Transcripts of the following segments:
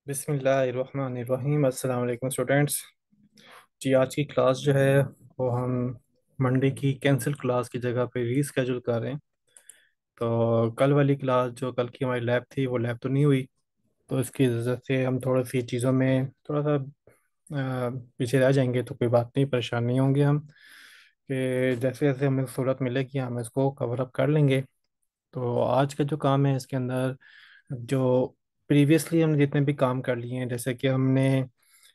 बिस्मिल्लाहिर्रहमानिर्रहीम। अस्सलाम वालेकुम स्टूडेंट्स। जी, आज की क्लास जो है वो हम मंडे की कैंसिल क्लास की जगह पे रीस्केड्यूल कर रहे हैं। तो कल वाली क्लास जो कल की हमारी लैब थी वो लैब तो नहीं हुई। तो इसकी वजह से हम थोड़ी सी चीज़ों में थोड़ा सा पीछे रह जाएंगे। तो कोई बात नहीं, परेशान नहीं होंगे हम कि जैसे जैसे हमें सहूलत मिलेगी हम इसको कवर अप कर लेंगे। तो आज का जो काम है इसके अंदर जो प्रीवियसली हमने जितने भी काम कर लिए हैं, जैसे कि हमने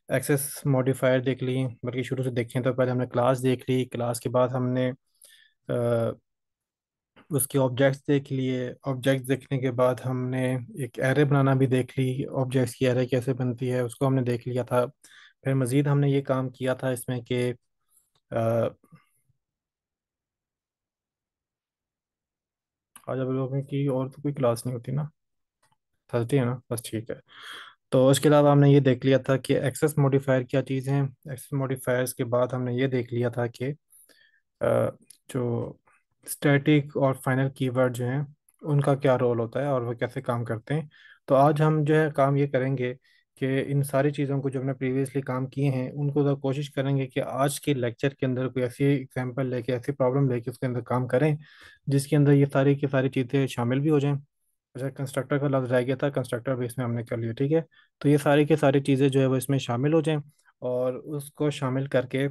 एक्सेस मॉडिफायर देख ली, बल्कि शुरू से देखें तो पहले हमने क्लास देख ली। क्लास के बाद हमने उसके ऑब्जेक्ट्स देख लिए। ऑब्जेक्ट्स देखने के बाद हमने एक एरे बनाना भी देख ली। ऑब्जेक्ट्स की एरे कैसे बनती है उसको हमने देख लिया था। फिर मज़ीद हमने ये काम किया था इसमें कि आज आप लोगों की और तो कोई क्लास नहीं होती ना, थर्सडे है ना, बस ठीक है। तो उसके अलावा हमने ये देख लिया था कि एक्सेस मॉडिफायर क्या चीज़ है। एक्सेस मॉडिफायर्स के बाद हमने ये देख लिया था कि जो स्टैटिक और फाइनल कीवर्ड जो हैं उनका क्या रोल होता है और वो कैसे काम करते हैं। तो आज हम जो है काम ये करेंगे कि इन सारी चीज़ों को जो हमने प्रीवियसली काम किए हैं उनको तो कोशिश करेंगे कि आज के लेक्चर के अंदर कोई ऐसी एग्जांपल लेके ऐसी प्रॉब्लम लेके उसके अंदर काम करें जिसके अंदर ये सारी की सारी चीज़ें शामिल भी हो जाएं। जैसे कंस्ट्रक्टर का लफ्ज़ रह गया था, कंस्ट्रक्टर भी इसमें हमने कर लिया, ठीक है। तो ये सारी की सारी चीज़ें जो है वो इसमें शामिल हो जाएं और उसको शामिल करके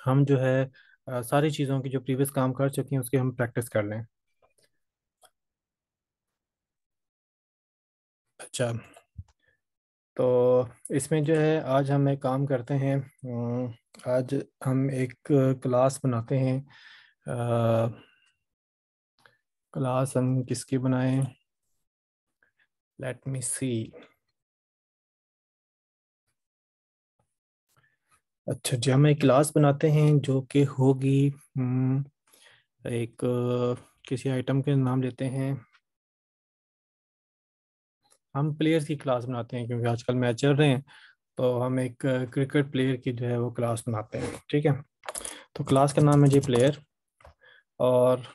हम जो है सारी चीज़ों की जो प्रीवियस काम कर चुके हैं उसकी हम प्रैक्टिस कर लें। अच्छा, तो इसमें जो है आज हम एक काम करते हैं। आज हम एक क्लास बनाते हैं। क्लास हम किसकी बनाएं? लेट मी सी। अच्छा जी, हम एक क्लास बनाते हैं जो कि होगी एक किसी आइटम के नाम लेते हैं। हम प्लेयर्स की क्लास बनाते हैं क्योंकि आजकल मैच चल रहे हैं। तो हम एक क्रिकेट प्लेयर की जो है वो क्लास बनाते हैं, ठीक है। तो क्लास का नाम है जी प्लेयर। और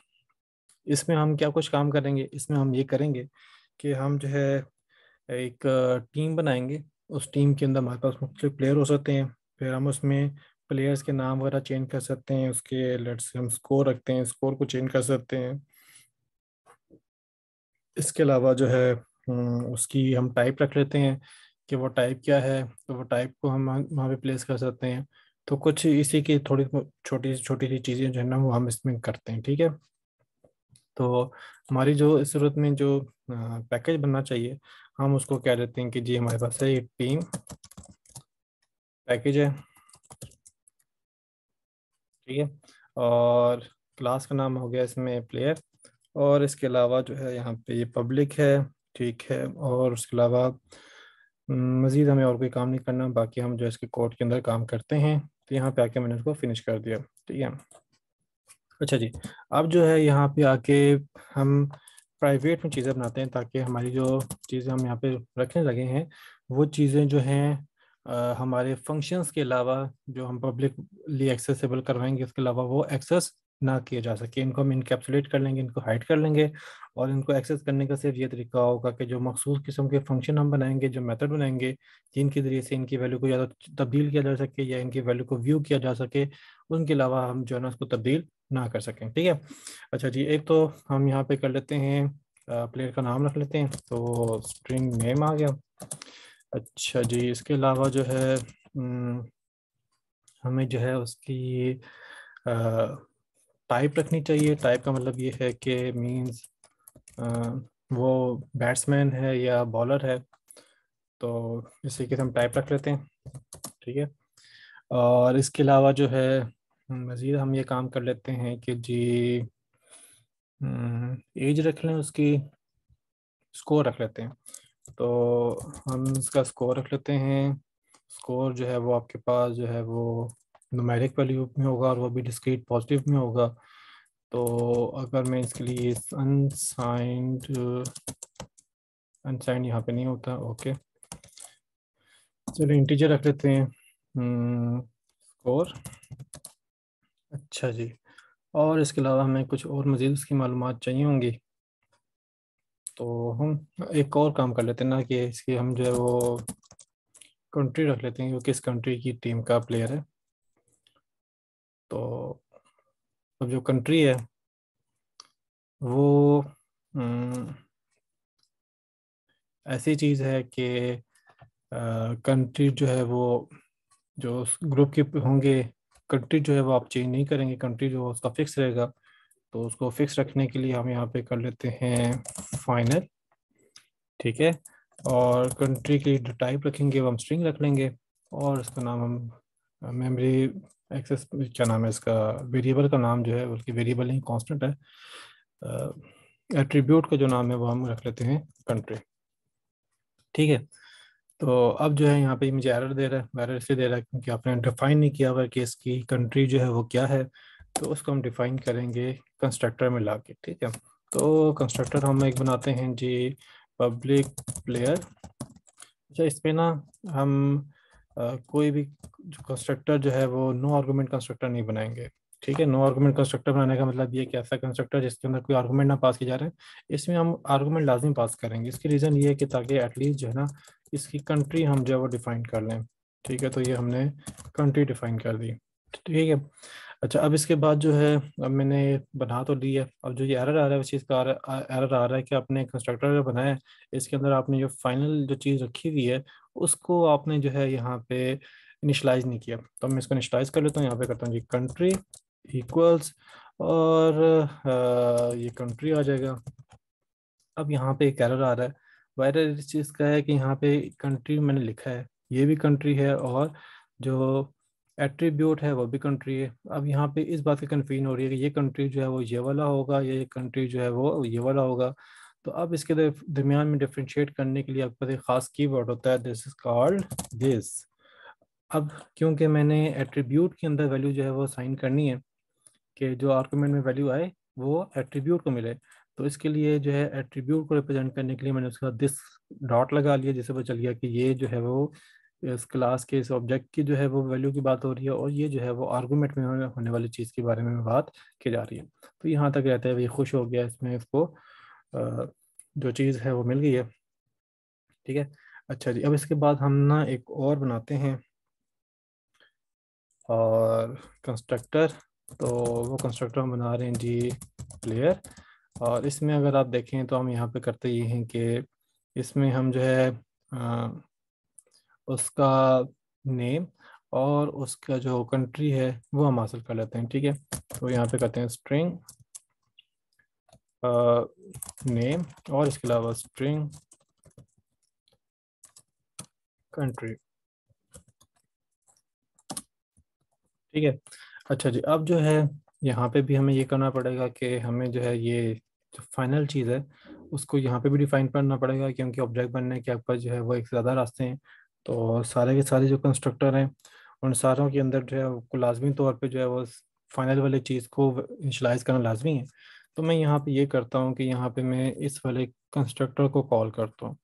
इसमें हम क्या कुछ काम करेंगे, इसमें हम ये करेंगे कि हम जो है एक टीम बनाएंगे। उस टीम के अंदर हमारे पास मुख्तलिफ प्लेयर हो सकते हैं। फिर हम उसमें प्लेयर्स के नाम वगैरह चेंज कर सकते हैं। उसके लेट्स से हम स्कोर रखते हैं, स्कोर को चेंज कर सकते हैं। इसके अलावा जो है उसकी हम टाइप रख लेते हैं कि वो टाइप क्या है। तो वो टाइप को हम वहाँ पे प्लेस कर सकते हैं। तो कुछ इसी की थोड़ी छोटी छोटी सी चीज़ें जो है ना वो हम इसमें करते हैं, ठीक है। तो हमारी जो इस सूरत में जो पैकेज बनना चाहिए हम उसको कह देते हैं कि जी हमारे पास है ये टीम पैकेज है, ठीक है। और क्लास का नाम हो गया इसमें प्लेयर। और इसके अलावा जो है यहाँ पे ये पब्लिक है, ठीक है। और उसके अलावा मज़ीद हमें और कोई काम नहीं करना, बाकी हम जो है इसके कोड के अंदर काम करते हैं। तो यहाँ पे आके मैंने इसको फिनिश कर दिया, ठीक है। अच्छा जी, अब जो है यहाँ पे आके हम प्राइवेट में चीज़ें बनाते हैं ताकि हमारी जो चीज़ें हम यहाँ पे रखने लगे हैं वो चीज़ें जो हैं हमारे फंक्शंस के अलावा जो हम पब्लिकली एक्सेसिबल करवाएंगे उसके अलावा वो एक्सेस ना किए जा सके। इनको हम इनकैप्सुलेट कर लेंगे, इनको हाइड कर लेंगे। और इनको एक्सेस करने का सिर्फ ये तरीका होगा कि जो मखसूस किस्म के फंक्शन हम बनाएंगे, जो मेथड बनाएंगे जिनके ज़रिए से इनकी वैल्यू को या तो तब्दील किया जा सके या इनकी वैल्यू को व्यू किया जा सके, उनके अलावा हम जो है ना उसको तब्दील ना कर सकें, ठीक है। अच्छा जी, एक तो हम यहाँ पे कर लेते हैं प्लेयर का नाम रख लेते हैं, तो स्ट्रिंग नेम आ गया। अच्छा जी, इसके अलावा जो है हमें जो है उसकी टाइप रखनी चाहिए। टाइप का मतलब ये है कि मींस वो बैट्समैन है या बॉलर है। तो इसी के हम टाइप रख लेते हैं, ठीक है। और इसके अलावा जो है मज़ीद हम ये काम कर लेते हैं कि जी एज रख लें उसकी, स्कोर रख लेते हैं। तो हम इसका स्कोर रख लेते हैं। स्कोर जो है वो आपके पास जो है वो न्यूमेरिक वैल्यू में होगा और वो भी डिस्क्रीट पॉजिटिव में होगा। तो अगर मैं इसके लिए अनसाइंड, अनसाइंड यहाँ पे नहीं होता, ओके। चलो इंटीजर रख लेते हैं स्कोर। अच्छा जी, और इसके अलावा हमें कुछ और मज़ीद उसकी मालूमात चाहिए होंगी। तो हम एक और काम कर लेते हैं ना कि इसकी हम जो है वो कंट्री रख लेते हैं कि वो किस कंट्री की टीम का प्लेयर है। तो अब जो कंट्री है वो ऐसी चीज़ है कि कंट्री जो है वो जो ग्रुप के होंगे, कंट्री जो है वो आप चेंज नहीं करेंगे, कंट्री जो उसका फिक्स रहेगा। तो उसको फिक्स रखने के लिए हम यहाँ पे कर लेते हैं फाइनल। ठीक है। और कंट्री की जो टाइप रखेंगे वो हम स्ट्रिंग रख लेंगे, और इसका नाम हम मेमोरी एक्सेस, क्या नाम है इसका, वेरिएबल का नाम जो है, बल्कि वेरिएबल नहीं कांस्टेंट है, एट्रीब्यूट का जो नाम है वो हम रख लेते हैं कंट्री। ठीक है। तो अब जो है यहाँ पे मुझे एरर दे रहा है, एरर इसलिए दे रहा है क्योंकि आपने डिफाइन नहीं किया हुआ कि इसकी कंट्री जो है वो क्या है। तो उसको हम डिफाइन करेंगे कंस्ट्रक्टर में लाके। ठीक है। तो कंस्ट्रक्टर हम एक बनाते हैं जी, पब्लिक प्लेयर। अच्छा, इस पे ना हम कोई भी कंस्ट्रक्टर जो है वो नो आर्गुमेंट कंस्ट्रक्टर नहीं बनाएंगे। ठीक है। नो आर्गुमेंट कंस्ट्रक्टर बनाने का मतलब ये कि ऐसा कंस्ट्रक्टर जिसके अंदर कोई आर्गुमेंट ना पास किए जा रहे हैं, इसमें हम आर्गुमेंट लाजमी पास करेंगे। इसकी रीज़न ये है कि ताकि एटलीस्ट जो है ना इसकी कंट्री हम जो है वो डिफाइन कर लें। ठीक है। तो ये हमने कंट्री डिफाइन कर दी। ठीक है। अच्छा, अब इसके बाद जो है, अब मैंने बना तो ली है, अब जो ये एरर आ रहा है उस चीज़ का एरर आ रहा है कि आपने कंस्ट्रक्टर जो बनाया है इसके अंदर आपने जो फाइनल जो चीज़ रखी हुई है उसको आपने जो है यहाँ पे इनिशलाइज नहीं किया। तो मैं इसको इनिशलाइज कर लेता हूँ, यहाँ पे करता हूँ जी कंट्री इक्वल्स, और ये कंट्री आ जाएगा। अब यहाँ पे एक एरर आ रहा है। वो एरर इस चीज़ का है कि यहाँ पे कंट्री मैंने लिखा है, ये भी कंट्री है, और जो एट्रीब्यूट है वो भी कंट्री है। अब यहाँ पे इस बात की कन्फ्यूजन हो रही है कि ये कंट्री जो है वो ये वाला होगा, ये कंट्री जो है वो ये वाला होगा। तो अब इसके दरमियान में डिफ्रेंशिएट करने के लिए आपके पास एक खास कीवर्ड होता है, दिस इज कॉल्ड दिस। अब क्योंकि मैंने एट्रीब्यूट के अंदर वैल्यू जो है वो साइन करनी है कि जो आर्गुमेंट में वैल्यू आए वो एट्रीब्यूट को मिले, तो इसके लिए जो है एट्रीब्यूट को रिप्रेजेंट करने के लिए मैंने उसका दिस डॉट लगा लिया, जिससे पता चल गया कि ये जो है वो इस क्लास के इस ऑब्जेक्ट की जो है वो वैल्यू की बात हो रही है, और ये जो है वो आर्गुमेंट में होने वाली चीज़ के बारे में बात की जा रही है। तो यहाँ तक रहता है, ये खुश हो गया, इसमें इसको जो चीज़ है वो मिल गई है। ठीक है। अच्छा जी, अब इसके बाद हम ना एक और बनाते हैं, और कंस्ट्रक्टर। तो वो कंस्ट्रक्टर हम बना रहे हैं जी प्लेयर। और इसमें अगर आप देखें तो हम यहाँ पे करते ये हैं कि इसमें हम जो है उसका नेम और उसका जो कंट्री है वो हम हासिल कर लेते हैं। ठीक है। तो यहाँ पे करते हैं स्ट्रिंग नेम, और इसके अलावा स्ट्रिंग कंट्री। ठीक है। अच्छा जी, अब जो है यहाँ पे भी हमें ये करना पड़ेगा कि हमें जो है ये जो फाइनल चीज़ है उसको यहाँ पे भी डिफाइन करना पड़ेगा, क्योंकि ऑब्जेक्ट बनने के आपका जो है वो एक ज़्यादा रास्ते हैं। तो सारे के सारे जो कंस्ट्रक्टर हैं उन सारों के अंदर जो है वो लाजमी तौर पे जो है वो फाइनल वाली चीज़ को इनिशलाइज करना लाजमी है। तो मैं यहाँ पे ये करता हूँ कि यहाँ पे मैं इस वाले कंस्ट्रक्टर को कॉल करता हूँ।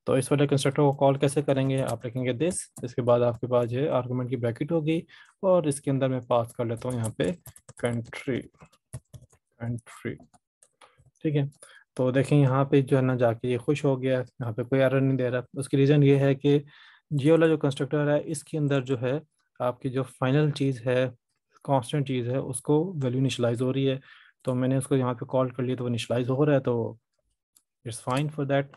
तो इस वाले कंस्ट्रक्टर को कॉल कैसे करेंगे, आप लिखेंगे दिस, इसके बाद आपके पास जो है आर्गुमेंट की ब्रैकेट होगी, और इसके अंदर मैं पास कर लेता हूँ यहाँ पे कंट्री कंट्री। ठीक है। तो देखें यहाँ पे जो है ना जाके ये खुश हो गया, यहाँ पे कोई एरर नहीं दे रहा। उसकी रीज़न ये है कि ये वाला जो कंस्ट्रक्टर है इसके अंदर जो है आपकी जो फाइनल चीज़ है, कांस्टेंट चीज़ है, उसको वैल्यू इनिशलाइज हो रही है। तो मैंने उसको यहाँ पे कॉल कर लिया तो वो इनिशलाइज हो रहा है, तो इट्स फाइन फॉर दैट।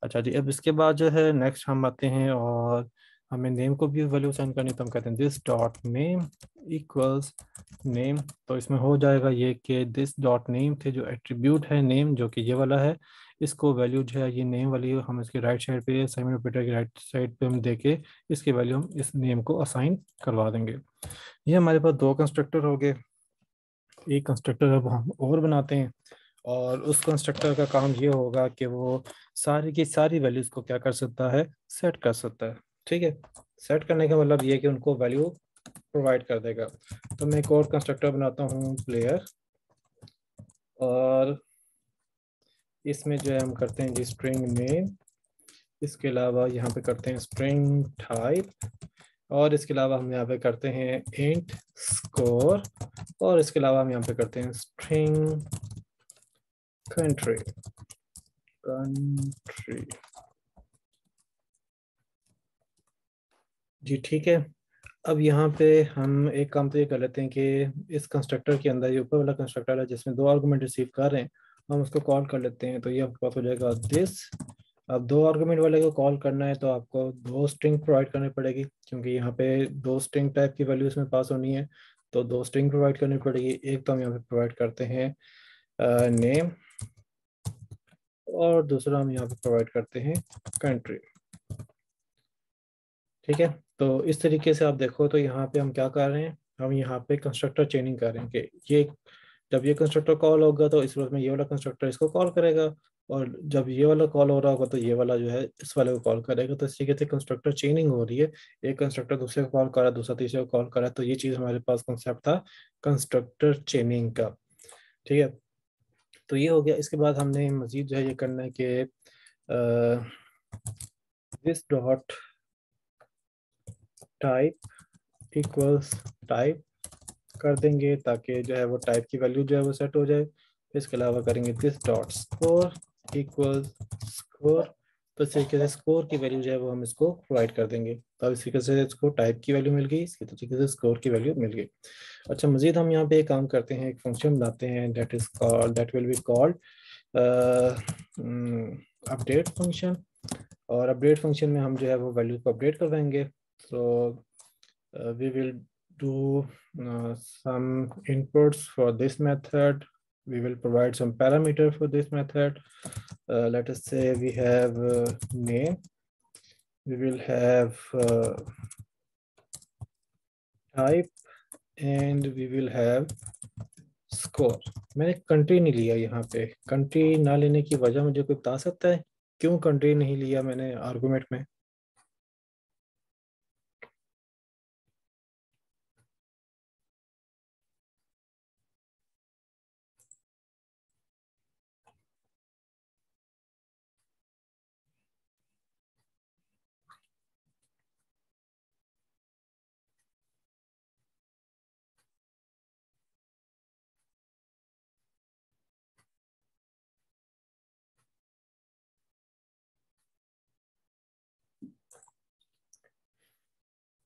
अच्छा जी, अब इसके बाद जो है नेक्स्ट हम आते हैं, और हमें नेम को भी वैल्यू सेंड करनी, तो हम कहते हैं this dot name equals name. तो इसमें हो जाएगा ये कि दिस डॉट नेम थे जो एट्रीब्यूट है नेम, जो कि ये वाला है, इसको वैल्यू जो है ये नेम वाली हम इसके राइट साइड पे, साइमन ऑपरेटर की राइट साइड पे हम देके इसकी वैल्यू हम इस नेम को असाइन करवा देंगे। ये हमारे पास दो कंस्ट्रक्टर हो गए। एक कंस्ट्रक्टर अब हम और बनाते हैं, और उस कंस्ट्रक्टर का काम ये होगा कि वो सारी की सारी वैल्यूज को क्या कर सकता है, सेट कर सकता है। ठीक है। सेट करने का मतलब ये है कि उनको वैल्यू प्रोवाइड कर देगा। तो मैं एक और कंस्ट्रक्टर बनाता हूँ प्लेयर, और इसमें जो है हम करते हैं जी स्ट्रिंग नेम, इसके अलावा यहाँ पे करते हैं स्ट्रिंग टाइप, और इसके अलावा हम यहाँ पे करते हैं इंट स्कोर, और इसके अलावा हम यहाँ पे करते हैं स्ट्रिंग कंट्री। कंट्री। जी ठीक है। अब यहाँ पे हम एक काम तो ये कर लेते हैं कि इस कंस्ट्रक्टर के अंदर, ये ऊपर वाला कंस्ट्रक्टर है जिसमें दो आर्गुमेंट रिसीव कर रहे हैं, हम उसको कॉल कर लेते हैं। तो ये आपके पास हो जाएगा दिस। अब दो आर्गुमेंट वाले को कॉल करना है तो आपको दो स्ट्रिंग प्रोवाइड करनी पड़ेगी, क्योंकि यहाँ पे दो स्ट्रिंग टाइप की वैल्यू इसमें पास होनी है। तो दो स्ट्रिंग प्रोवाइड करनी पड़ेगी। एक तो हम यहाँ पे प्रोवाइड करते हैं नेम, और दूसरा हम यहाँ पे प्रोवाइड करते हैं कंट्री। ठीक है। तो इस तरीके से आप देखो तो यहाँ पे हम क्या कर रहे हैं, हम यहाँ पे कंस्ट्रक्टर चेनिंग कर रहे हैं कि ये जब ये कंस्ट्रक्टर कॉल होगा तो इस रूप में ये वाला कंस्ट्रक्टर इसको कॉल करेगा, और जब ये वाला कॉल हो रहा होगा तो ये वाला जो है इस वाले को कॉल करेगा। तो इस तरीके से कंस्ट्रक्टर चेनिंग हो रही है। एक कंस्ट्रक्टर दूसरे को कॉल कर रहा है, दूसरा तीसरे को कॉल कर रहा है। तो ये चीज़ हमारे पास कंसेप्ट था कंस्ट्रक्टर चेनिंग का। ठीक है। तो ये हो गया। इसके बाद हमने मजीद जो है ये करना है कि this dot type equals type कर देंगे, ताकि जो है वो टाइप की वैल्यू जो है वो सेट हो जाए। इसके अलावा करेंगे this dot score equal score. तो इस तरीके से स्कोर की वैल्यू जो है वो हम इसको प्रोवाइड कर देंगे। तो अब इस तरीके से इसको टाइप की वैल्यू मिल गई, इसी तरीके से स्कोर की वैल्यू मिल गई। अच्छा, मजीद हम यहाँ पे एक काम करते हैं, एक फंक्शन बनाते हैं that is called, that will be called update function. और अपडेट फंक्शन में हम जो है वो वैल्यू को अपडेट करवाएंगे। तो we will do some inputs for this method. We will provide some parameter for this method. Let us say we have name. We will have type and we will have score. मैंने country नहीं लिया यहाँ पे। Country ना लेने की वजह मुझे कोई बता सकता है क्यों कंट्री नहीं लिया मैंने आर्गुमेंट में?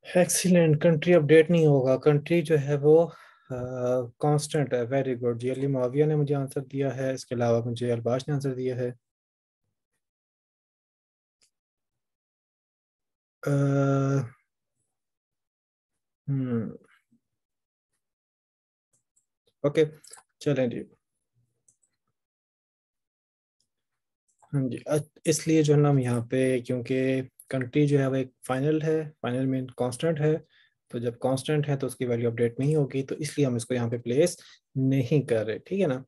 एक्सीलेंट। कंट्री अपडेट नहीं होगा। कंट्री जो है वो कांस्टेंट है। वेरी गुड जी। अली माविया ने मुझे आंसर दिया है, इसके अलावा मुझे अरबाज ने आंसर दिया है। ओके, चलें जी। हाँ जी। इसलिए जो है ना हम यहाँ पे, क्योंकि कंट्री जो है वो एक फाइनल है, फाइनल में कांस्टेंट है। तो जब कांस्टेंट है तो उसकी वैल्यू अपडेट नहीं होगी, तो इसलिए हम इसको यहाँ पे प्लेस नहीं कर रहे। ठीक है ना।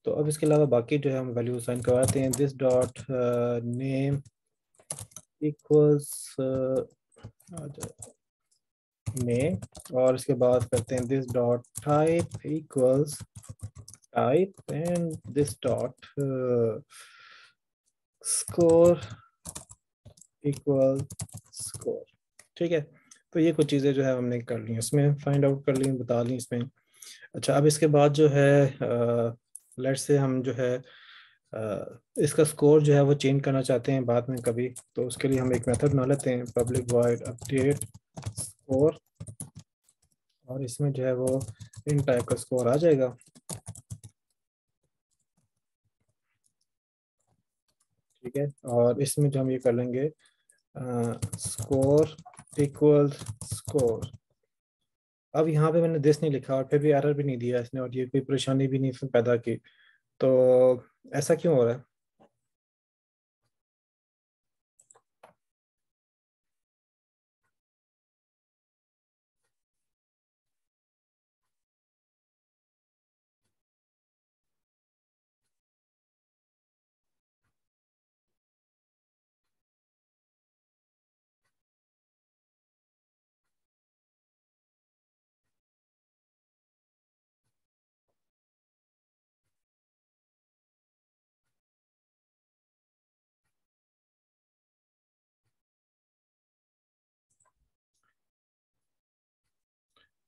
तो अब इसके अलावा बाकी जो है हम वैल्यू साइन करवाते हैं। This dot name equals name, और इसके बाद करते हैं this dot type equals type, and this dot score equal score. ठीक है। तो ये कुछ चीज़ें जो है हमने कर ली, इसमें फाइंड आउट कर ली, बता ली इसमें। अच्छा, अब इसके बाद जो है लेट्स से हम जो है इसका स्कोर जो है वो चेंज करना चाहते हैं बाद में कभी। तो उसके लिए हम एक मेथड बना लेते हैं, पब्लिक वॉइड अपडेट स्कोर, और इसमें जो है वो इन टाइप का स्कोर आ जाएगा। ठीक है। और इसमें जो हम ये कर लेंगे स्कोर इक्वल स्कोर। अब यहाँ पे मैंने दिस नहीं लिखा और फिर भी एरर भी नहीं दिया इसने, और ये कोई परेशानी भी नहीं इसने पैदा की। तो ऐसा क्यों हो रहा है?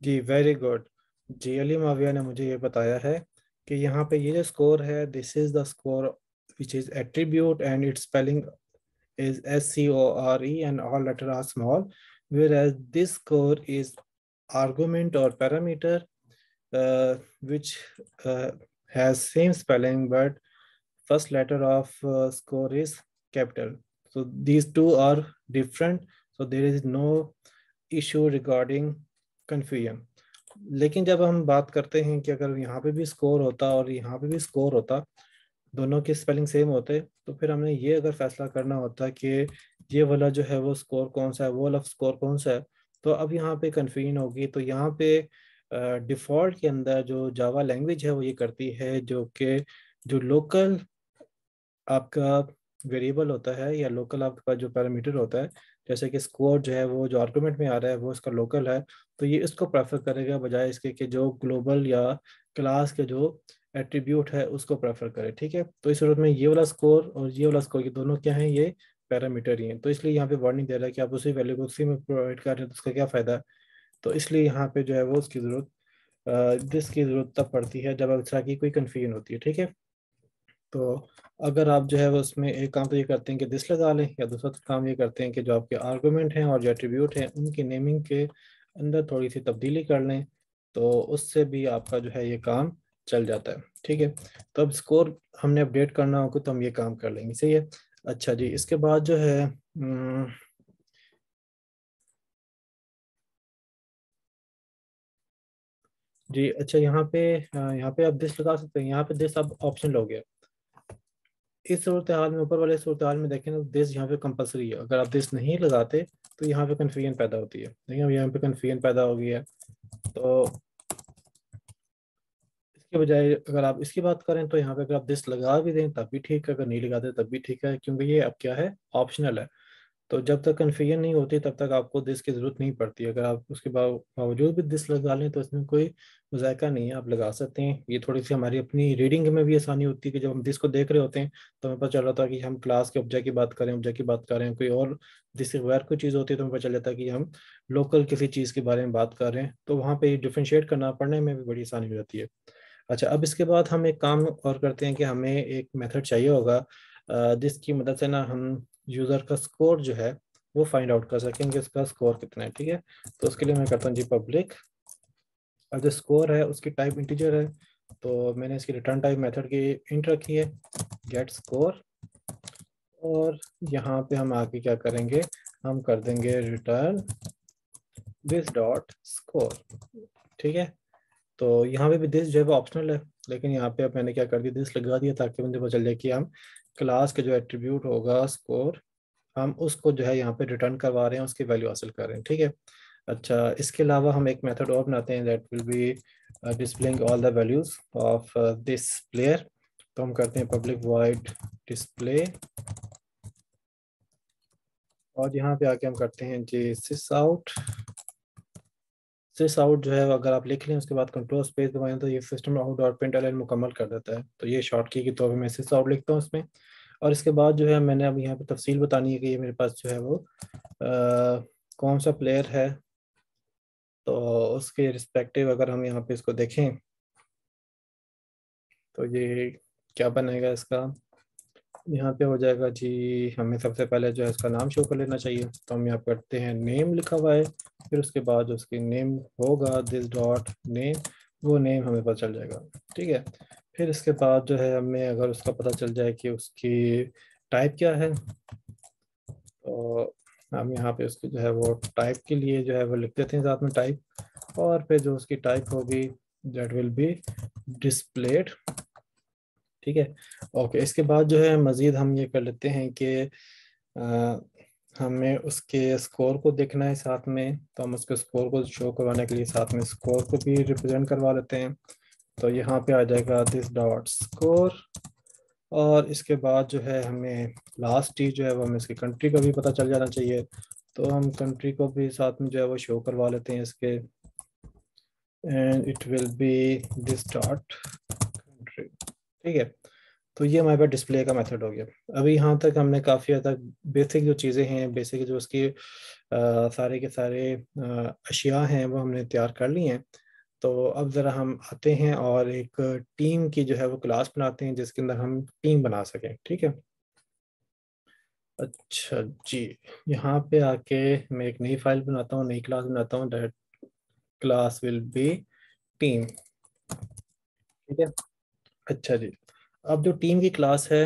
जी वेरी गुड। जी, अली माविया ने मुझे ये बताया है कि यहाँ पे ये जो स्कोर है, this is the score which is attribute, and its spelling is SCORE, and all letters are small, whereas this score is argument or parameter, which has same spelling, but first letter of score is capital. So these two are different, so there is no issue regarding confuजन. लेकिन जब हम बात करते हैं कि अगर यहाँ पे भी स्कोर होता और यहाँ पे भी स्कोर होता, दोनों के स्पेलिंग सेम होते, तो फिर हमने ये अगर फैसला करना होता कि ये वाला जो है वो स्कोर कौन सा है, वो वाला स्कोर कौन सा है, तो अब यहाँ पे कन्फ्यूजन होगी. तो यहाँ पे डिफ़ॉल्ट के अंदर जो जावा लैंग्वेज है वो ये करती है, जो कि जो लोकल आपका वेरिएबल होता है या लोकल आपके पास जो पैरामीटर होता है, जैसे कि स्कोर जो है वो जो आर्गुमेंट में आ रहा है वो इसका लोकल है, तो ये इसको प्रेफर करेगा बजाय इसके कि जो ग्लोबल या क्लास के जो एट्रीब्यूट है उसको प्रेफर करे. ठीक है, तो इस सूरत में ये वाला स्कोर और ये वाला स्कोर, ये दोनों क्या हैं, ये पैरामीटर ही हैं. तो इसलिए यहाँ पे वार्निंग दे रहा है कि आप उसी वैल्यू को उसी में प्रोवाइड कर रहे हैं, तो उसका क्या फ़ायदा है. तो इसलिए यहाँ पे जो है वो उसकी ज़रूरत दिस की ज़रूरत तब पड़ती है जब इस तरह की कोई कन्फ्यूजन होती है. ठीक है, तो अगर आप जो है वो उसमें एक काम तो ये करते हैं कि दिस लगा लें, या दूसरा काम ये करते हैं कि जो आपके आर्गुमेंट हैं और जो एट्रीब्यूट हैं उनकी नेमिंग के अंदर थोड़ी सी तब्दीली कर लें, तो उससे भी आपका जो है ये काम चल जाता है. ठीक है, तो अब स्कोर हमने अपडेट करना होगा तो हम ये काम कर लेंगे. सही है. अच्छा जी, इसके बाद जो है जी, अच्छा यहाँ पे आप दिस लगा सकते हैं. यहाँ पे दिस अब ऑप्शन हो गया. इस सूरत हाल में, ऊपर वाले सूरत हाल में देखें तो दिस यहाँ पे कंपलसरी है. अगर आप दिस नहीं लगाते तो यहाँ पे कन्फ्यूजन पैदा होती है. देखिए अब यहाँ पे कन्फ्यूजन पैदा हो गई है. तो इसके बजाय अगर आप इसकी बात करें तो यहाँ पे अगर आप दिस लगा भी दें तब भी ठीक है, अगर नहीं लगाते तब भी ठीक है, क्योंकि ये अब क्या है, ऑप्शनल है. तो जब तक कन्फ्यूजन नहीं होती तब तक आपको दिस की ज़रूरत नहीं पड़ती. अगर आप उसके बावजूद भी दिस लगा लें तो इसमें कोई मुज़ायका नहीं है, आप लगा सकते हैं. ये थोड़ी सी हमारी अपनी रीडिंग में भी आसानी होती है कि जब हम दिस को देख रहे होते हैं तो हमें पता चल रहा था कि हम क्लास के ऑब्जेक्ट की बात करें, ऑब्जेक्ट की बात करें, कोई और दिस से बगैर कोई चीज़ होती है तो हमें पता चल जाता है कि हम लोकल किसी चीज़ के बारे में बात कर रहे हैं. तो वहाँ पर डिफ्रेंशिएट करना, पढ़ने में भी बड़ी आसानी हो जाती है. अच्छा, अब इसके बाद हम एक काम और करते हैं कि हमें एक मेथड चाहिए होगा जिसकी मदद से ना हम यूज़र का स्कोर जो है वो फाइंड आउट कर सकेंगे, इसका स्कोर कितना है. ठीक है, तो उसके लिए मैं करता हूँ जी पब्लिक. अब जो स्कोर है उसकी टाइप इंटीजर है, तो मैंने इसकी रिटर्न टाइप मेथड की इंट रखी है गेट स्कोर. और यहाँ पे हम आके क्या करेंगे, हम कर देंगे रिटर्न दिस डॉट स्कोर. ठीक है, तो यहाँ पे भी दिस जो है वो ऑप्शनल है, लेकिन यहाँ पे अब मैंने क्या कर दिया, दिस लगा दिया ताकि मुझे पता चल जाए कि हम क्लास के जो एट्रीब्यूट होगा स्कोर, हम उसको जो है यहाँ पे रिटर्न करवा रहे हैं, उसकी वैल्यू हासिल कर रहे हैं. ठीक है, अच्छा इसके अलावा हम एक मेथड और बनाते हैं that will be displaying all the values of this player. तो हम करते हैं पब्लिक वॉइड डिस्प्ले, और यहाँ पे आके हम करते हैं जी सिस आउट. सिस आउट जो है अगर आप लिख लें उसके बाद कंट्रोल स्पेस दबाएं तो ये सिस्टम आउट डॉट प्रिंटलन मुकम्मल कर देता है. तो ये शॉर्ट की तौर पे मैं सिस आउट लिखता हूँ इसमें. और इसके बाद जो है मैंने अब यहाँ पे तफसील बतानी है कि ये मेरे पास जो है वो कौन सा प्लेयर है. तो उसके रिस्पेक्टिव अगर हम यहाँ पे इसको देखें तो ये क्या बनेगा, इसका यहाँ पे हो जाएगा जी, हमें सबसे पहले जो है इसका नाम शो कर लेना चाहिए. तो हम यहाँ करते हैं नेम लिखा हुआ है, फिर उसके बाद जो उसकी नेम होगा दिस डॉट नेम, वो नेम हमें पता चल जाएगा. ठीक है, फिर इसके बाद जो है हमें अगर उसका पता चल जाए कि उसकी टाइप क्या है, तो हम यहाँ पे उसकी जो है वो टाइप के लिए जो है वो लिख देते हैं साथ में टाइप, और फिर जो उसकी टाइप होगी दैट विल बी डिस्प्लेड. ठीक है, ओके. इसके बाद जो है मज़ीद हम ये कर लेते हैं कि हमें उसके स्कोर को देखना है साथ में, तो हम उसके स्कोर को शो करवाने के लिए साथ में स्कोर को भी रिप्रेजेंट करवा लेते हैं. तो यहाँ पे आ जाएगा दिस डॉट स्कोर, और इसके बाद जो है हमें लास्ट चीज़ जो है वो हमें इसकी कंट्री का भी पता चल जाना चाहिए. तो हम कंट्री को भी साथ में जो है वो शो करवा लेते हैं इसके, and it will be this dot country. ठीक है, तो ये हमारे पास डिस्प्ले का मेथड हो गया. अभी यहाँ तक हमने काफ़ी हद तक बेसिक जो चीज़ें हैं, बेसिक जो उसकी सारे के सारे अशिया हैं वो हमने तैयार कर ली हैं. तो अब ज़रा हम आते हैं और एक टीम की जो है वो क्लास बनाते हैं जिसके अंदर हम टीम बना सकें, ठीक है। अच्छा जी, यहाँ पे आके मैं एक नई फाइल बनाता हूँ, नई क्लास बनाता हूँ। That class will be team, ठीक है। अच्छा जी, अब जो टीम की क्लास है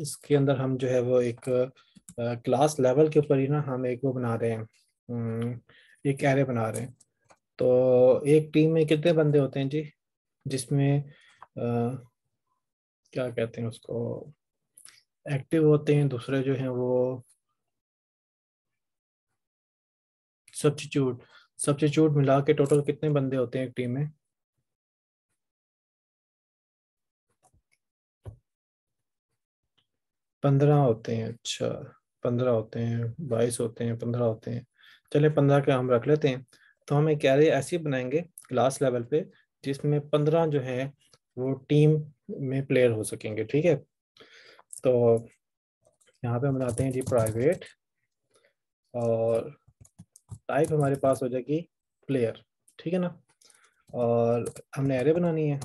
इसके अंदर हम जो है वो एक क्लास लेवल के ऊपर ही ना हम एक वो बना रहे हैं, एक एरे बना रहे हैं। तो एक टीम में कितने बंदे होते हैं जी, जिसमें क्या कहते हैं उसको, एक्टिव होते हैं, दूसरे जो हैं वो सब्स्टिट्यूट। सब्स्टिट्यूट मिला के टोटल कितने बंदे होते हैं एक टीम में? 15 होते हैं। अच्छा, 15 होते हैं, 22 होते हैं, 15 होते हैं। चले 15 के हम रख लेते हैं। तो हम एक एरे ऐसी बनाएंगे क्लास लेवल पे जिसमें 15 जो है वो टीम में प्लेयर हो सकेंगे, ठीक है। तो यहाँ पे हम बनाते हैं जी प्राइवेट, और टाइप हमारे पास हो जाएगी प्लेयर, ठीक है ना। और हमने एरे बनानी है,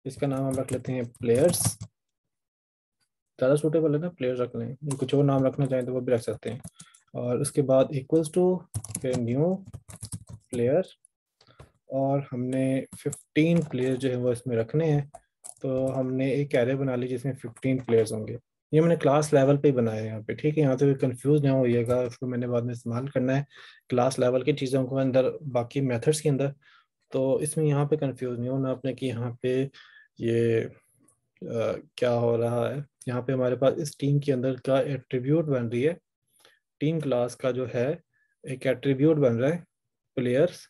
इसका नाम हम रख लेते हैं प्लेयर्स। ज़्यादा सूटेबल है ना, प्लेयर्स रख लें, कुछ और नाम रखना चाहें तो वो भी रख सकते हैं। और उसके बाद इक्वल्स टू, फिर न्यू प्लेयर, और हमने 15 प्लेयर जो है वो इसमें रखने हैं। तो हमने एक एरे बना ली जिसमें 15 प्लेयर्स होंगे। ये मैंने क्लास लेवल पे ही बनाया है यहाँ पे, ठीक है। यहाँ पे कंफ्यूज ना होइएगा, उसको मैंने बाद में इस्तेमाल करना है क्लास लेवल की चीज़ों को अंदर, बाकी मेथड्स के अंदर। तो इसमें यहाँ पे कंफ्यूज नहीं होना आपने कि यहाँ पे ये क्या हो रहा है। यहाँ पे हमारे पास इस टीम के अंदर का एट्रीब्यूट बन रही है, टीम क्लास का जो है एक एट्रीब्यूट बन रहा है प्लेयर्स,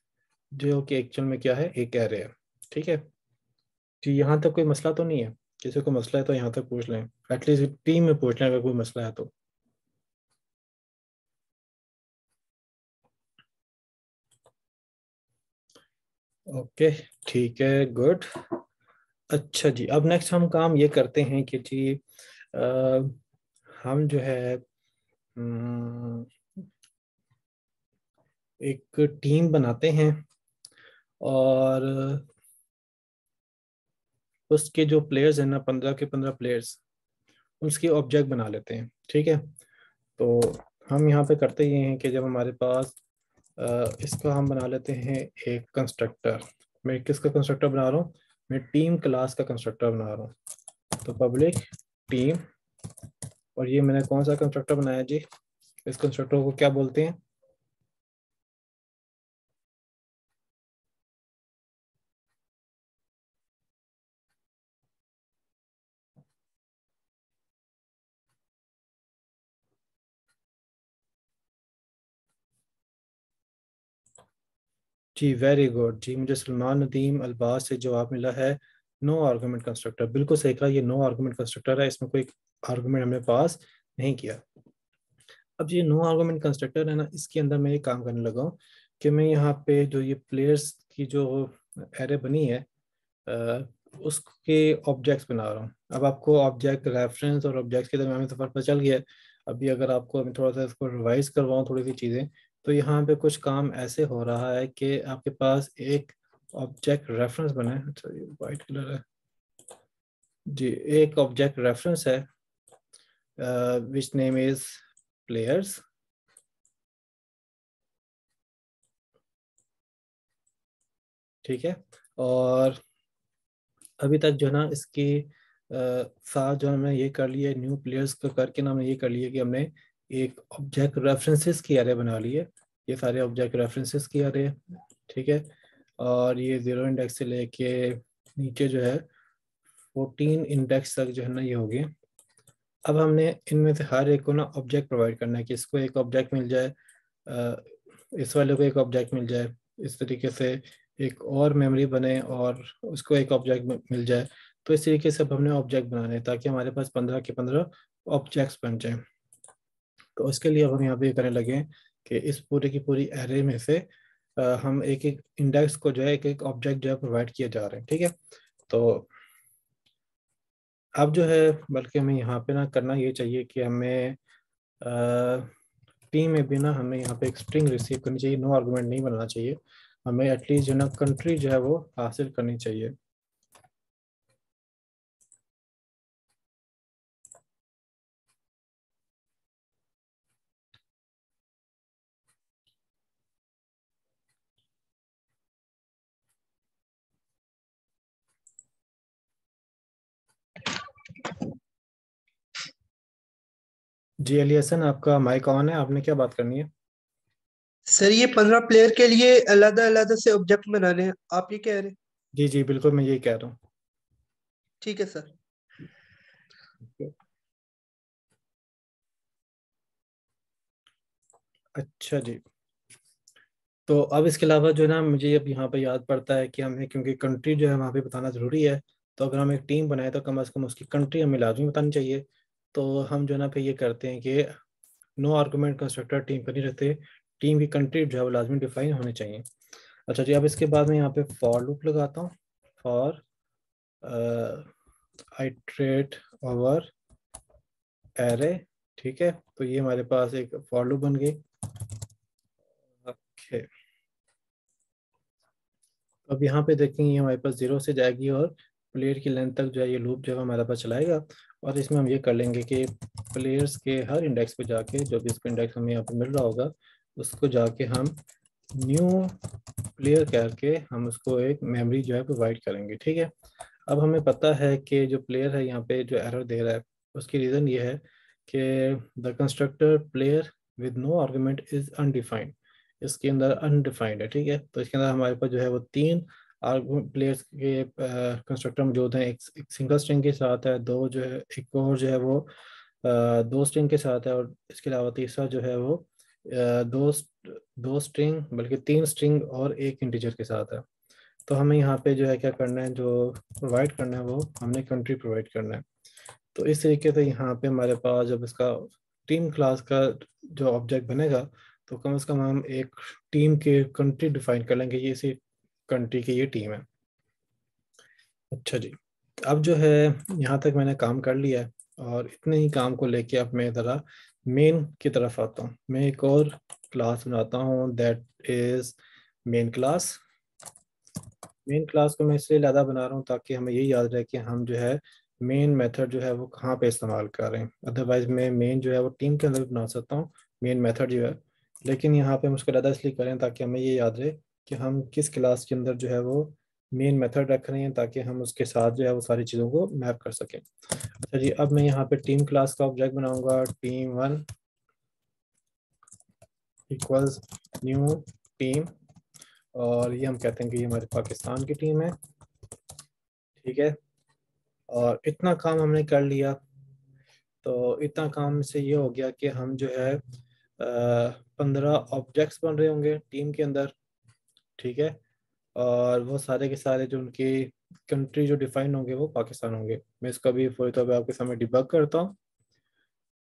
जो कि एक्चुअल में क्या है, एक एरे है, ठीक है जी। यहाँ तक कोई मसला तो नहीं है? किसी को मसला है तो यहाँ तक पूछ लें, एटलीस्ट टीम में पूछ लें अगर कोई मसला है तो। ओके, ठीक है, गुड। अच्छा जी, अब नेक्स्ट हम काम ये करते हैं कि जी हम जो है एक टीम बनाते हैं, और उसके जो प्लेयर्स हैं ना, 15 के 15 प्लेयर्स, उसकी ऑब्जेक्ट बना लेते हैं, ठीक है। तो हम यहाँ पे करते ये हैं कि जब हमारे पास इसका हम बना लेते हैं एक कंस्ट्रक्टर। मैं किसका कंस्ट्रक्टर बना रहा हूँ? मैं टीम क्लास का कंस्ट्रक्टर बना रहा हूँ। तो पब्लिक टीम, और ये मैंने कौन सा कंस्ट्रक्टर बनाया जी? इस कंस्ट्रक्टर को क्या बोलते हैं? जी वेरी गुड जी, मुझे सलमान नदीम अल्बास से जवाब मिला है नो आर्गुमेंट कंस्ट्रक्टर। बिल्कुल सही कहा, ये नो आर्गुमेंट कंस्ट्रक्टर है, इसमें कोई आर्गुमेंट हमने पास नहीं किया। अब ये नो आर्गुमेंट कंस्ट्रक्टर है ना, इसके अंदर मैं ये काम करने लगा हूँ कि मैं यहाँ पे जो ये प्लेयर्स की जो एरे बनी है उसके ऑब्जेक्ट्स बना रहा हूँ। अब आपको ऑब्जेक्ट रेफरेंस और ऑब्जेक्ट्स के दरम्यान में तो फर्क पता चल गया है। अभी अगर आपको मैं थोड़ा सा इसको रिवाइज करवाऊँ थोड़ी सी चीज़ें, तो यहाँ पे कुछ काम ऐसे हो रहा है कि आपके पास एक ऑब्जेक्ट रेफरेंस बना है। अच्छा, ये वाइट कलर है जी। एक ऑब्जेक्ट रेफरेंस है विच नेम इज प्लेयर्स, ठीक है। और अभी तक जो है ना इसके साथ जो हमने ये कर लिया, न्यू प्लेयर्स को करके ना हमने ये कर लिया कि हमने एक ऑब्जेक्ट रेफरेंसेस की एरे बना ली है। ये सारे ऑब्जेक्ट रेफरेंसेस की एरे है, ठीक है। और ये 0 इंडेक्स से लेके नीचे जो है 14 इंडेक्स तक जो है ना ये हो गए। अब हमने इनमें से हर एक को ना ऑब्जेक्ट प्रोवाइड करना है कि इसको एक ऑब्जेक्ट मिल जाए, अ, इस वाले को एक ऑब्जेक्ट मिल जाए, इस तरीके से एक और मेमोरी बने और उसको एक ऑब्जेक्ट मिल जाए। तो इस तरीके से अब हमने ऑब्जेक्ट बनाने हैं ताकि हमारे पास 15 के 15 ऑब्जेक्ट्स बन जाएं। तो इसके लिए अब हम यहाँ पे ये करने लगे हैं कि इस पूरी की पूरी एरे में से हम एक एक इंडेक्स को जो है एक एक ऑब्जेक्ट जो है प्रोवाइड किए जा रहे हैं, ठीक है। तो अब जो है, बल्कि हमें यहाँ पे ना करना ये चाहिए कि हमें टीम में भी ना हमें यहाँ पे एक स्ट्रिंग रिसीव करनी चाहिए, नो आर्गुमेंट नहीं बनाना चाहिए। हमें एटलीस्ट जो ना कंट्री जो है वो हासिल करनी चाहिए। जी अली हसन, आपका माइक ऑन है, आपने क्या बात करनी है? सर ये 15 प्लेयर के लिए अलग अलग से ऑब्जेक्ट बनाने हैं, आप ये कह रहे हैं? जी जी बिल्कुल, मैं यही कह रहा हूँ। ठीक है सर। अच्छा जी। तो अब इसके अलावा जो है ना, मुझे अब यहाँ पे याद पड़ता है कि हमें, क्योंकि कंट्री जो है वहाँ पे बताना ज़रूरी है, तो अगर हम एक टीम बनाए तो कम से कम उसकी कंट्री हमें लाजमी बतानी चाहिए। तो हम जो है ना फिर ये करते हैं कि नो आर्गूमेंट कंस्ट्रक्टर टीम पर नहीं रहते, टीम की कंट्री जो है वो लाजमी डिफाइन होनी चाहिए। अच्छा जी, अब इसके बाद मैं यहाँ पे फॉर लूप लगाता हूँ। For iterate over array. ठीक है, तो ये हमारे पास एक फॉर लूप बन गई। ओके, अब यहाँ पे देखेंगे ये हमारे पास 0 से जाएगी और प्लेयर की लेंथ तक जो है ये लूप जो है हमारे पास चलाएगा। और इसमें हम ये कर लेंगे कि प्लेयर्स के हर इंडेक्स पे जाके, जो भी इसका इंडेक्स हमें यहाँ पे मिल रहा होगा, उसको जाके हम न्यू प्लेयर करके हम उसको एक मेमोरी जो है प्रोवाइड करेंगे। ठीक है, अब हमें पता है कि जो प्लेयर है यहाँ पे जो एरर दे रहा है, उसकी रीज़न ये है कि the constructor player with no argument is undefined. इसके अंदर अनडिफाइंड है। ठीक है, तो इसके अंदर हमारे पास जो है वो तीन प्लेयर्स के कंस्ट्रक्टर मौजूद हैं। एक सिंगल स्ट्रिंग के साथ है, दो जो है, एक और जो है वो दो स्ट्रिंग के साथ है, और इसके अलावा तीसरा जो है वो दो दो स्ट्रिंग, बल्कि तीन स्ट्रिंग और एक इंटीजर के साथ है। तो हमें यहाँ पे जो है क्या करना है, जो प्रोवाइड करना है वो हमने कंट्री प्रोवाइड करना है। तो इस तरीके से यहाँ पे हमारे पास जब इसका टीम क्लास का जो ऑब्जेक्ट बनेगा, तो कम से कम हम एक टीम के कंट्री डिफाइन कर लेंगे, ये इसी कंट्री की ये टीम है। अच्छा जी, अब जो है यहाँ तक मैंने काम कर लिया है, और इतने ही काम को लेके अब मैं ज़रा मेन की तरफ आता हूँ। मैं एक और क्लास बनाता हूँ, that is main class. Main class को मैं इसलिए ज़्यादा बना रहा हूँ ताकि हमें यही याद रहे कि हम जो है मेन मेथड जो है वो कहाँ पे इस्तेमाल कर रहे हैं। अदरवाइज मैं मेन जो है वो टीम के अंदर भी बना सकता हूँ, मेन मेथड जो है, लेकिन यहाँ पे हम उसको ज़्यादा इसलिए करें ताकि हमें ये याद रहे कि हम किस क्लास के अंदर जो है वो मेन मेथड रख रहे हैं, ताकि हम उसके साथ जो है वो सारी चीज़ों को मैप कर सकें। अच्छा जी, अब मैं यहाँ पे टीम क्लास का ऑब्जेक्ट बनाऊंगा, टीम 1 इक्वल्स न्यू टीम, और ये हम कहते हैं कि ये हमारे पाकिस्तान की टीम है। ठीक है, और इतना काम हमने कर लिया। तो इतना काम से ये हो गया कि हम जो है 15 ऑब्जेक्ट्स बन रहे होंगे टीम के अंदर। ठीक है, और वो सारे के सारे जो उनकी कंट्री जो डिफाइन होंगे वो पाकिस्तान होंगे। मैं इसका भी पूरी तौर पे आपके सामने डिबग करता हूँ,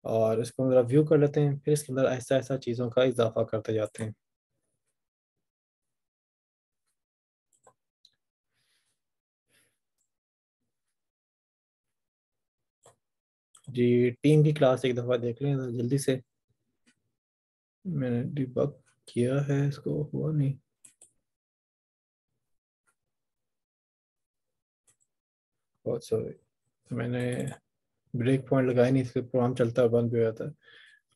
और इसको ज़रा व्यू कर लेते हैं, फिर इसके अंदर ऐसा ऐसा चीज़ों का इजाफा करते जाते हैं। जी, टीम की क्लास एक दफ़ा देख लें ज़रा जल्दी से। मैंने डिबग किया है, इसको हुआ नहीं। बहुत सॉरी, मैंने ब्रेक पॉइंट लगाया नहीं, इसके प्रोग्राम चलता है बंद भी हो जाता है।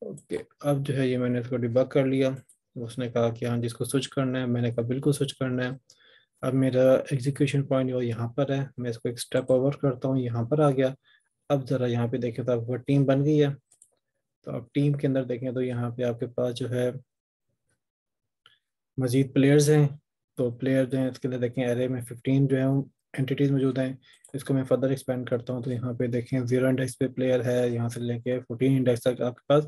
ओके, अब जो है ये मैंने इसको डिबग कर लिया। उसने कहा कि हाँ जिसको स्विच करना है, मैंने कहा बिल्कुल स्विच करना है। अब मेरा एग्जीक्यूशन पॉइंट वो यहाँ पर है, मैं इसको एक स्टेप ओवर करता हूँ, यहाँ पर आ गया। अब ज़रा यहाँ पे देखें तो आपको टीम बन गई है। तो अब टीम के अंदर देखें तो यहाँ पे आपके पास जो है मजीद प्लेयर्स हैं। तो प्लेयर जो हैं इसके अंदर देखें, एरे में 15 जो है एंटिटीज मौजूद हैं। इसको मैं फर्दर एक्सपेंड करता हूँ, तो यहाँ पे देखें 0 इंडेक्स पे प्लेयर है, यहाँ से लेके 14 इंडेक्स तक आपके पास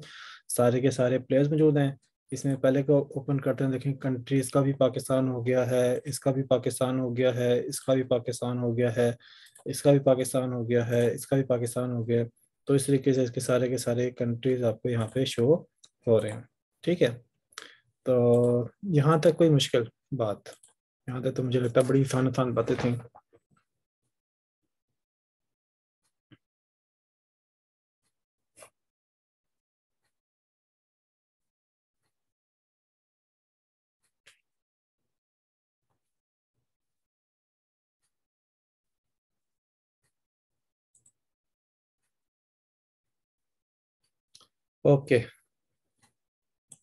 सारे के सारे प्लेयर्स मौजूद हैं। इसमें पहले को ओपन करते हैं, देखें कंट्रीज का भी पाकिस्तान हो गया है, इसका भी पाकिस्तान हो गया है, इसका भी पाकिस्तान हो गया है, इसका भी पाकिस्तान हो गया है, इसका भी पाकिस्तान हो गया है। तो इस तरीके से इसके सारे के सारे कंट्रीज आपको यहाँ पे शो हो रहे हैं। ठीक है, तो यहाँ तक कोई मुश्किल बात? यहाँ तक तो मुझे लगता है बड़ी आसान आसान बातें थी। ओके,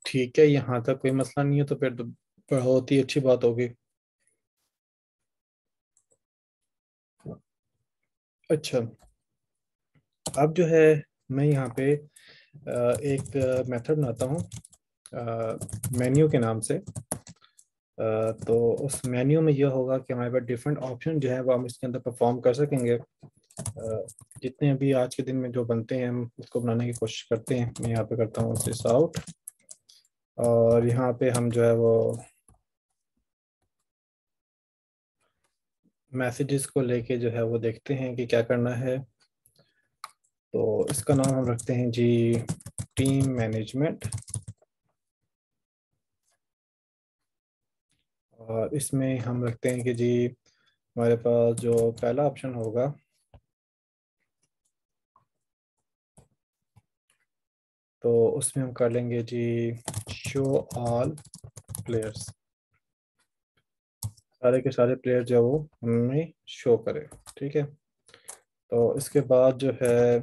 ठीक है, यहाँ तक कोई मसला नहीं है, तो फिर तो बहुत ही अच्छी बात होगी। अच्छा, अब जो है मैं यहाँ पे एक मेथड बनाता हूँ मेन्यू के नाम से। तो उस मेन्यू में यह होगा कि हमारे पास डिफरेंट ऑप्शन जो है वो हम इसके अंदर परफॉर्म कर सकेंगे। जितने भी आज के दिन में जो बनते हैं हम उसको बनाने की कोशिश करते हैं। मैं यहाँ पे करता हूँ सिस आउट, और यहाँ पे हम जो है वो मैसेजेस को लेके जो है वो देखते हैं कि क्या करना है। तो इसका नाम हम रखते हैं जी टीम मैनेजमेंट, और इसमें हम रखते हैं कि जी हमारे पास जो पहला ऑप्शन होगा तो उसमें हम कर लेंगे जी शो ऑल प्लेयर्स, सारे के सारे प्लेयर जो है वो हमें शो करे। ठीक है, तो इसके बाद जो है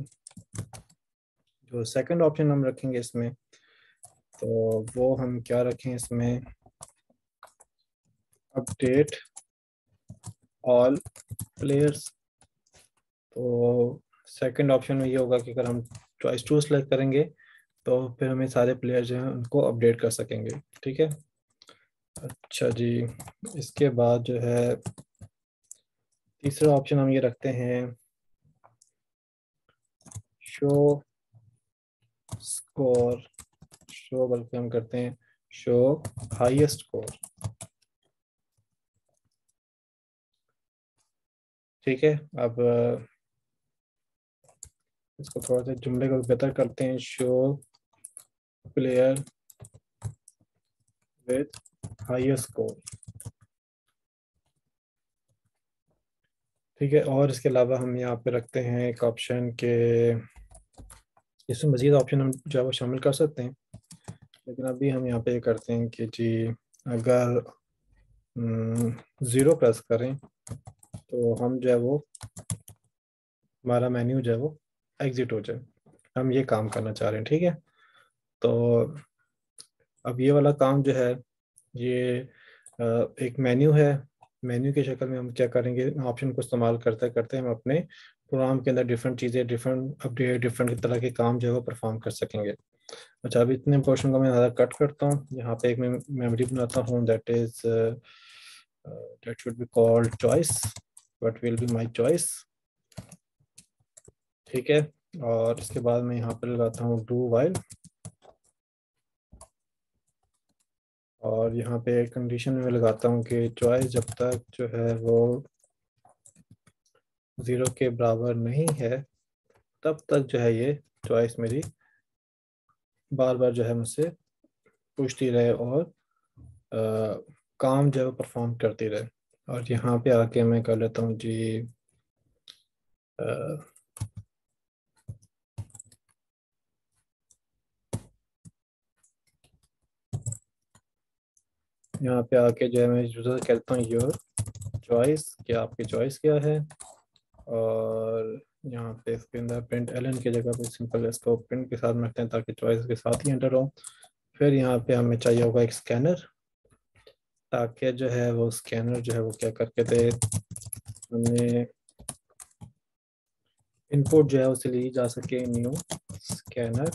जो सेकंड ऑप्शन हम रखेंगे इसमें, तो वो हम क्या रखें इसमें, अपडेट ऑल प्लेयर्स। तो सेकंड ऑप्शन में ये होगा कि अगर हम चॉइस टू सेलेक्ट करेंगे तो फिर हमें सारे प्लेयर जो हैं उनको अपडेट कर सकेंगे। ठीक है, अच्छा जी, इसके बाद जो है तीसरा ऑप्शन हम ये रखते हैं शो स्कोर। शो बल्कि हम करते हैं शो हाईएस्ट स्कोर। ठीक है, अब इसको थोड़ा सा जुमले को बेहतर करते हैं, show player with highest score. ठीक है, और इसके अलावा हम यहाँ पे रखते हैं एक ऑप्शन के, इसमें मज़ीद ऑप्शन हम जो है वो शामिल कर सकते हैं, लेकिन अभी हम यहाँ पे करते हैं कि जी अगर ज़ीरो प्रेस करें तो हम जो है वो हमारा मेन्यू जो है वो एग्जिट हो जाए। हम ये काम करना चाह रहे हैं। ठीक है, तो अब ये वाला काम जो है ये एक मेन्यू है। मेन्यू की शक्ल में हम क्या करेंगे, ऑप्शन को इस्तेमाल करते करते हम अपने प्रोग्राम के अंदर डिफरेंट चीज़ें, डिफरेंट अपडेट, डिफरेंट तरह के काम जो है वो परफॉर्म कर सकेंगे। अच्छा, अभी इतने पोर्शन को मैं ज़्यादा कट करता हूँ। यहाँ पे एक मैं मेमोरी बनाता हूँ, that should be called choice, what will be my choice. ठीक है, और इसके बाद मैं यहाँ पर लगाता हूँ डू वाइल, और यहाँ पे कंडीशन में लगाता हूँ कि चॉइस जब तक जो है वो ज़ीरो के बराबर नहीं है तब तक जो है ये चॉइस मेरी बार बार जो है मुझसे पूछती रहे और काम जो है वो परफॉर्म करती रहे। और यहाँ पे आके मैं कर लेता हूँ जी अ, यहाँ पे आके जो है मैं यूज़र से कहता हूँ योर चॉइस, क्या आपकी चॉइस क्या है। और यहाँ पे इसके अंदर प्रिंट एलन की जगह पे सिंपल इसको प्रिंट के साथ में रखते हैं ताकि चॉइस के साथ ही एंटर हो। फिर यहाँ पे हमें चाहिए होगा एक स्कैनर, ताकि जो है वो स्कैनर जो है वो क्या करके दे, हमें इनपुट जो है उसे ली जा सके new scanner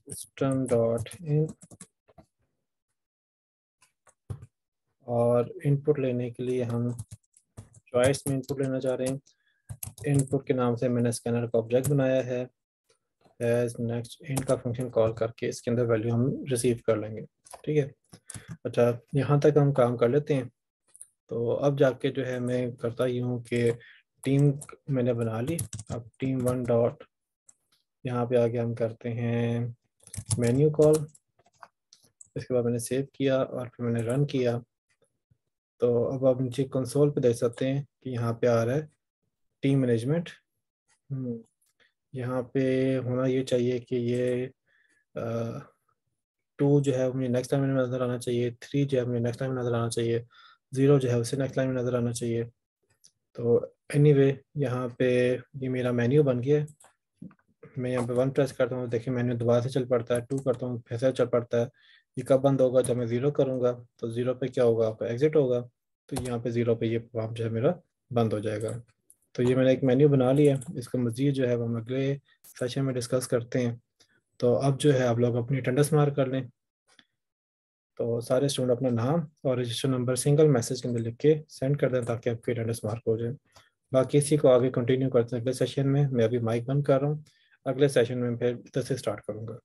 system dot in. और इनपुट लेने के लिए हम चॉइस में इनपुट लेना चाह रहे हैं। इनपुट के नाम से मैंने स्कैनर का ऑब्जेक्ट बनाया है। एज नेक्स्ट इंट का फंक्शन कॉल करके इसके अंदर वैल्यू हम रिसीव कर लेंगे। ठीक है, अच्छा, यहाँ तक हम काम कर लेते हैं। तो अब जाके जो है मैं करता ही हूँ कि टीम मैंने बना ली। अब टीम वन डॉट यहाँ पे आगे हम करते हैं मेन्यू कॉल। इसके बाद मैंने सेव किया और फिर मैंने रन किया। तो अब आप नीचे कंसोल पे देख सकते हैं कि यहाँ पे आ रहा है टीम मैनेजमेंट। यहाँ पे होना ये चाहिए कि ये टू जो है मुझे नेक्स्ट लाइन में नज़र आना चाहिए, थ्री जो है मुझे नेक्स्ट लाइन में नज़र आना चाहिए, ज़ीरो जो है उसे नेक्स्ट लाइन में नज़र आना चाहिए। तो एनीवे यहाँ पे ये मेरा मेन्यू बन गया है। मैं यहाँ पे 1 प्रेस करता हूँ, देखिए मेन्यू दोबारा से चल पड़ता है, 2 करता हूँ फिर से चल पड़ता है। ये कब बंद होगा? जब मैं 0 करूँगा, तो 0 पे क्या होगा? आपका एग्जिट होगा, तो यहाँ पे 0 पे ये प्रोग्राम जो है मेरा बंद हो जाएगा। तो ये मैंने एक मेन्यू बना लिया, इसको मज़ीद जो है वो हम अगले सेशन में डिस्कस करते हैं। तो अब जो है आप लोग अपनी अटेंडेंस मार्क कर लें। तो सारे स्टूडेंट अपना नाम और रजिस्टर नंबर सिंगल मैसेज के अंदर लिख के सेंड कर दें ताकि आपकी अटेंडेंस मार्क हो जाए। बाकी इसी को आगे कंटिन्यू करते हैं अगले सेशन में। मैं अभी माइक बंद कर रहा हूँ, अगले सेशन में फिर इधर से स्टार्ट करूँगा।